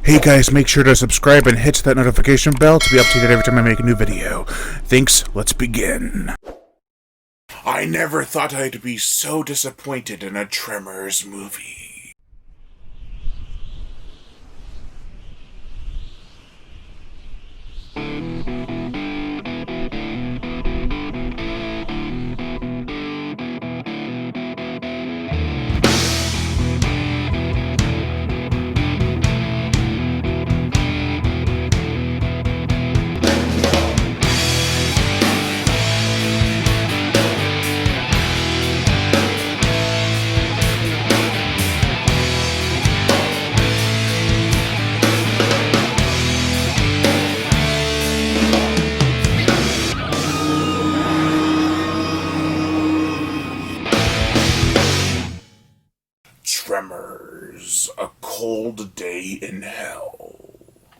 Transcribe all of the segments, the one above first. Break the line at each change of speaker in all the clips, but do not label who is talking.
Hey guys, make sure to subscribe and hit that notification bell to be updated every time I make a new video. Thanks, let's begin. I never thought I'd be so disappointed in a Tremors movie. Tremors, A Cold Day in Hell.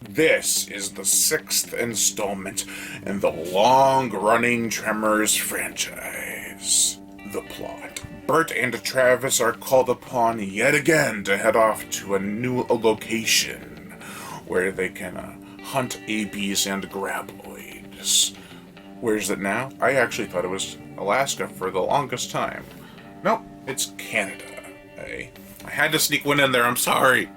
This is the 6th installment in the long-running Tremors franchise. The plot. Bert and Travis are called upon yet again to head off to a new location where they can hunt ABs and graboids. Where is it now? I actually thought it was Alaska for the longest time. Nope, it's Canada. I had to sneak one in there, I'm sorry.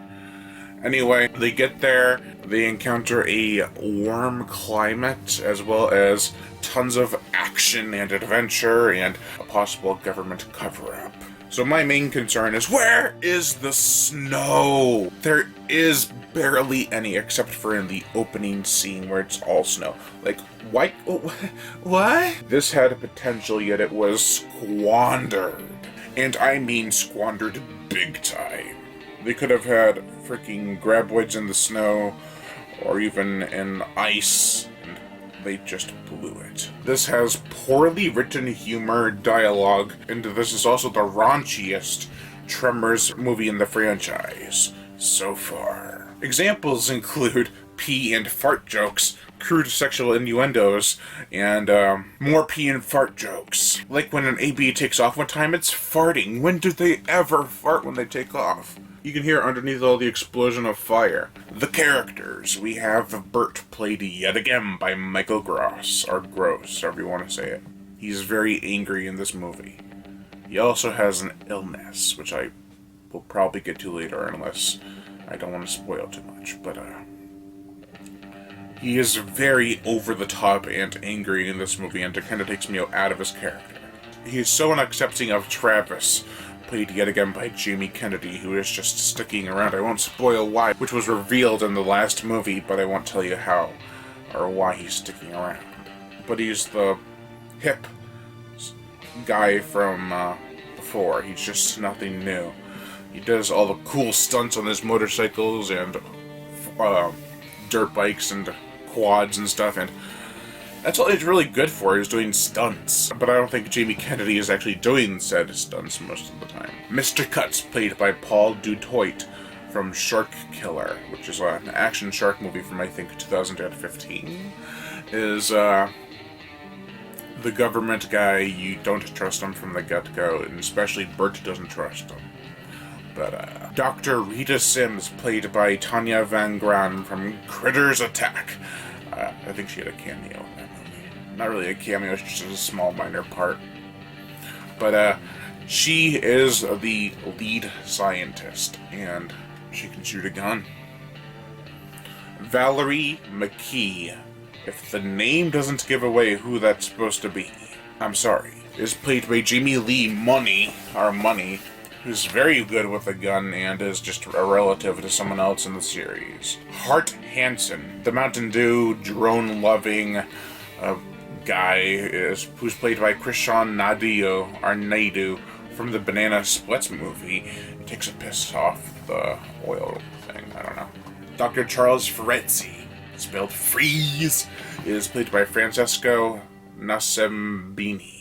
Anyway, they get there, they encounter a warm climate, as well as tons of action and adventure, and a possible government cover-up. So my main concern is, where is the snow? There is barely any, except for in the opening scene where it's all snow. Like, why? What? This had potential, yet it was squandered. And I mean squandered big time. They could have had freaking graboids in the snow, or even in ice, and they just blew it. This has poorly written humor, dialogue, and this is also the raunchiest Tremors movie in the franchise so far. Examples include pee and fart jokes, crude sexual innuendos, and more pee and fart jokes. Like when an AB takes off one time, it's farting. When do they ever fart when they take off? You can hear underneath all the explosion of fire. The characters. We have Bert, played yet again by Michael Gross, or Gross, however you want to say it. He's very angry in this movie. He also has an illness, which I will probably get to later unless I don't want to spoil too much, but he is very over-the-top and angry in this movie, and it kind of takes me out of his character. He is so unaccepting of Travis, played yet again by Jamie Kennedy, who is just sticking around. I won't spoil why, which was revealed in the last movie, but I won't tell you how or why he's sticking around. But he's the hip guy from before. He's just nothing new. He does all the cool stunts on his motorcycles and dirt bikes and quads and stuff, and that's all he's really good for, is doing stunts. But I don't think Jamie Kennedy is actually doing said stunts most of the time. Mr. Cuts, played by Paul Dutoit from Shark Killer, which is an action shark movie from, I think, 2015, is the government guy. You don't trust him from the get-go, and especially Bert doesn't trust him. But Dr. Rita Sims, played by Tanya Van Gran from Critters Attack. I think she had a cameo in that movie. Not really a cameo, it's just a small minor part. But she is the lead scientist, and she can shoot a gun. Valerie McKee, if the name doesn't give away who that's supposed to be, I'm sorry, is played by Jamie Lee Money, who's very good with a gun and is just a relative to someone else in the series. Hart Hansen, the Mountain Dew, drone-loving guy, who's played by Krishan Naidu from the Banana Splits movie. He takes a piss off the oil thing, I don't know. Dr. Charles Ferezzi, spelled Freeze, is played by Francesco Nascimbini.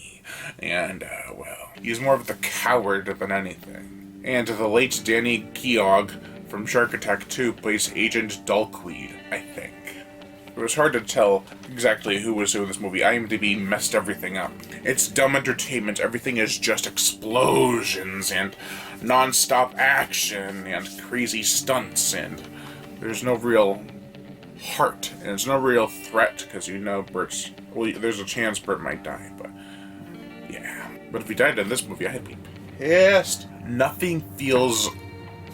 And, well, he's more of the coward than anything. And the late Danny Keogh from Shark Attack 2 plays Agent Dalkweed, I think. It was hard to tell exactly who was who in this movie. IMDb messed everything up. It's dumb entertainment. Everything is just explosions and non-stop action and crazy stunts, and there's no real heart, and it's no real threat, because you know Bert's, well, there's a chance Bert might die, but yeah. But if he died in this movie, I'd be pissed. Nothing feels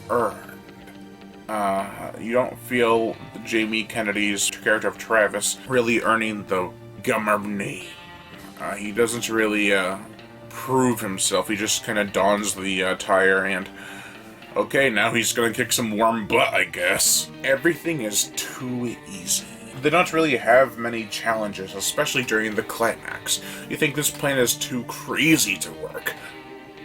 earned. You don't feel Jamie Kennedy's character of Travis really earning the Gummer name. He doesn't really prove himself. He just kind of dons the attire and, okay, now he's gonna kick some warm butt, I guess. Everything is too easy. They don't really have many challenges, especially during the climax. You think this plan is too crazy to work,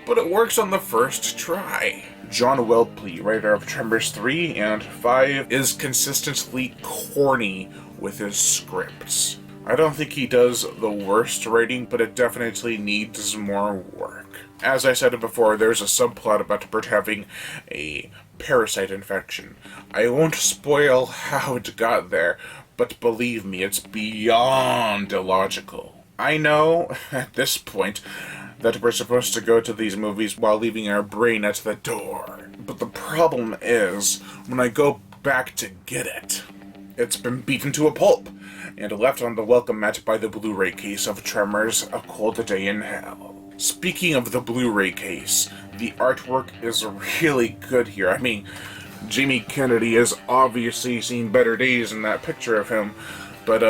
but it works on the first try. John Welpley, writer of Tremors 3 and 5, is consistently corny with his scripts. I don't think he does the worst writing, but it definitely needs more work. As I said before, there's a subplot about Bert having a parasite infection. I won't spoil how it got there, but believe me, it's beyond illogical. I know, at this point, that we're supposed to go to these movies while leaving our brain at the door. But the problem is, when I go back to get it, it's been beaten to a pulp and left on the welcome mat by the Blu-ray case of Tremors, A Cold Day in Hell. Speaking of the Blu-ray case, the artwork is really good here. I mean, Jamie Kennedy has obviously seen better days in that picture of him, but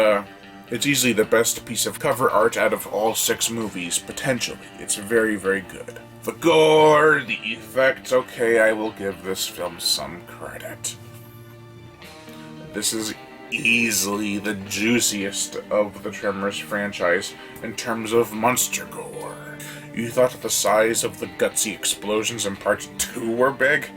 it's easily the best piece of cover art out of all 6 movies, potentially. It's very, very good. The gore, the effects, okay, I will give this film some credit. This is easily the juiciest of the Tremors franchise in terms of monster gore. You thought the size of the gutsy explosions in Part 2 were big?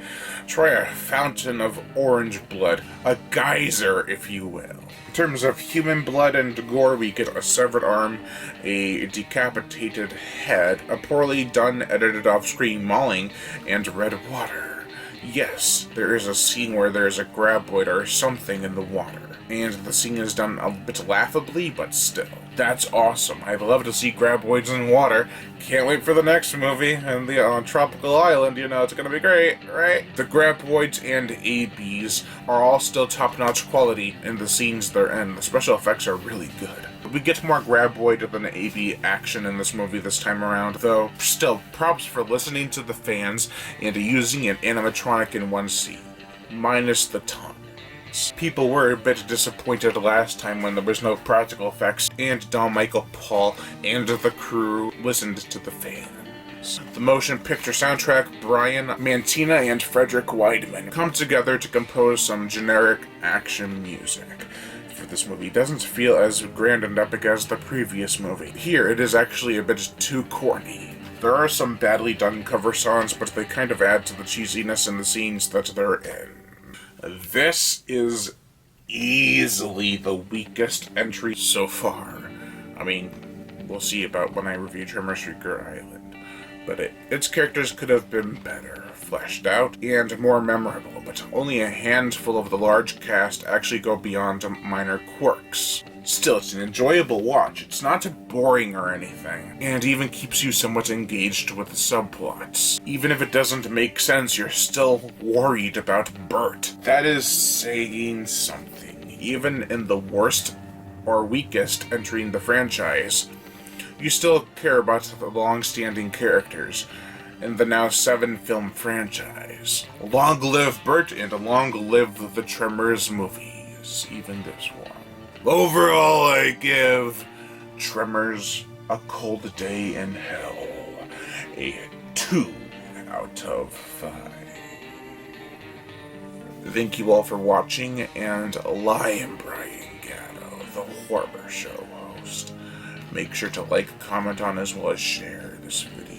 Try a fountain of orange blood, a geyser, if you will. In terms of human blood and gore, we get a severed arm, a decapitated head, a poorly done edited off-screen mauling, and red water. Yes, there is a scene where there is a graboid or something in the water, and the scene is done a bit laughably, but still. That's awesome. I'd love to see graboids in water. Can't wait for the next movie, and the tropical island, you know, it's gonna be great, right? The graboids and ABs are all still top-notch quality in the scenes they're in. The special effects are really good. We get more graboid than AB action in this movie this time around, though still, props for listening to the fans and using an animatronic in one scene, minus the tongue. People were a bit disappointed last time when there was no practical effects, and Don Michael Paul and the crew listened to the fans. The motion picture soundtrack, Brian Mantina and Frederick Weidman come together to compose some generic action music. For this movie, it doesn't feel as grand and epic as the previous movie. Here, it is actually a bit too corny. There are some badly done cover songs, but they kind of add to the cheesiness in the scenes that they're in. This is easily the weakest entry so far. I mean, we'll see about when I review Tremors Shrieker Island. But its characters could have been better, fleshed out, and more memorable, but only a handful of the large cast actually go beyond minor quirks. Still, it's an enjoyable watch. It's not boring or anything, and even keeps you somewhat engaged with the subplots. Even if it doesn't make sense, you're still worried about Bert. That is saying something. Even in the worst or weakest entry in the franchise, you still care about the long-standing characters in the now 7-film franchise. Long live Bert, and long live the Tremors movies, even this one. Overall, I give Tremors, A Cold Day in Hell a 2 out of 5. Thank you all for watching, and I am Brian Gatto, the Horror Show host. Make sure to like, comment on, as well as share this video.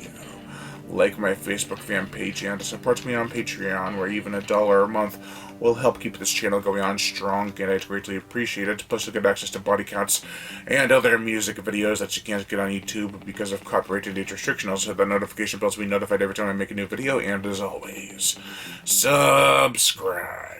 Like my Facebook fan page and support me on Patreon, where even $1 a month will help keep this channel going on strong, and I'd greatly appreciate it. Plus, you'll get access to body counts and other music videos that you can't get on YouTube because of copyright and date restrictions. So the notification bell to be notified every time I make a new video, and as always, subscribe.